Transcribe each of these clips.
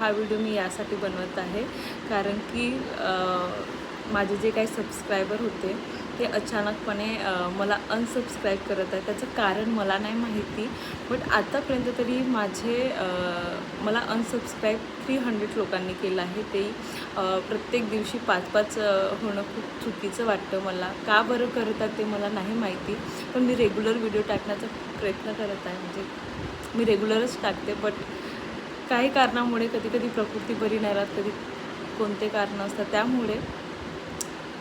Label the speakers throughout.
Speaker 1: हा व्हिडिओ मी यासाठी बनवत आहे कारण की माझे जे काही सबस्क्रायबर होते ते अचानकपणे मला अनसबस्क्राईब करत आहे. त्याचं कारण मला नाही माहिती, बट आतापर्यंत तरी मला अनसबस्क्राईब 300 लोकांनी केलं आहे. ते प्रत्येक दिवशी 5-5 होणं खूप चुकीचं वाटतं मला. का बरं करतात ते मला नाही माहिती, पण मी रेग्युलर व्हिडिओ टाकण्याचा प्रयत्न करत आहे. म्हणजे मी रेग्युलरच टाकते, बट काही कारणामुळे कधी प्रकृती बरी नाही राहत, कधी कोणते कारणं असतात, त्यामुळे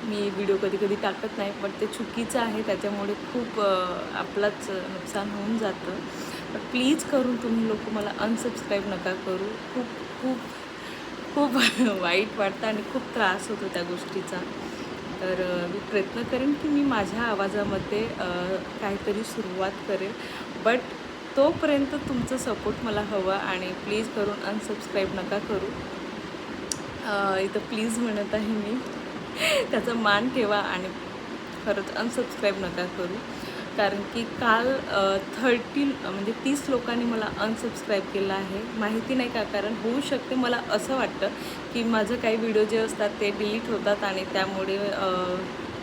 Speaker 1: मी व्हिडिओ कधी टाकत नाही. पण ते चुकीचं आहे, त्याच्यामुळे खूप आपलाच नुकसान होऊन जातं. तर प्लीज करून तुम्ही लोक मला अनसबस्क्राईब नका करू. खूप खूप खूप वाईट वाटतं आणि खूप त्रास होतो त्या गोष्टीचा. तर मी प्रयत्न करेन की मी माझ्या आवाजामध्ये काहीतरी सुरुवात करेन, बट तोपर्यंत तुमचं सपोर्ट मला हवं आणि प्लीज करून अनसबस्क्राईब नका करू. इथं प्लीज म्हणत आहे मी. त्याचा मान ठेवा आणि खरंच अनसबस्क्राईब नका करू. कारण की काल 30 लोकांनी मला अनसबस्क्राईब केलं आहे. माहिती नाही का, कारण होऊ शकते, मला असं वाटतं की माझं काही व्हिडिओ जे असतात ते डिलीट होतात आणि त्यामुळे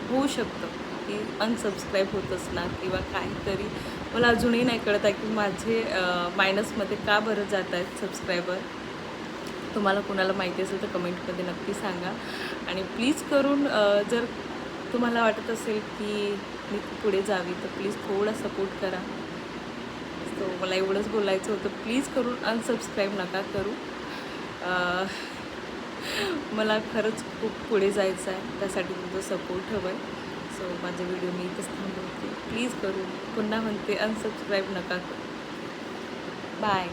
Speaker 1: होऊ शकतं की अनसबस्क्राईब होत असणार किंवा काहीतरी. मला अजूनही नाही कळत आहे की माझे मायनसमध्ये का बरं जात आहेत सबस्क्रायबर. तुम्हाला कोणाला माहिती असेल तर कमेंटमध्ये नक्की सांगा. आणि प्लीज करून जर तुम्हाला वाटत असेल की मी पुढे जावी तर प्लीज थोडा सपोर्ट करा. सो मला एवढंच बोलायचं होतं. प्लीज करून अनसबस्क्राईब नका करू. मला खरंच खूप पुढे जायचं आहे, त्यासाठी तुमचा सपोर्ट हवं आहे. सो माझे व्हिडिओ मी इथंच थांबवते. प्लीज करून पुन्हा म्हणते अनसबस्क्राईब नका करू. बाय.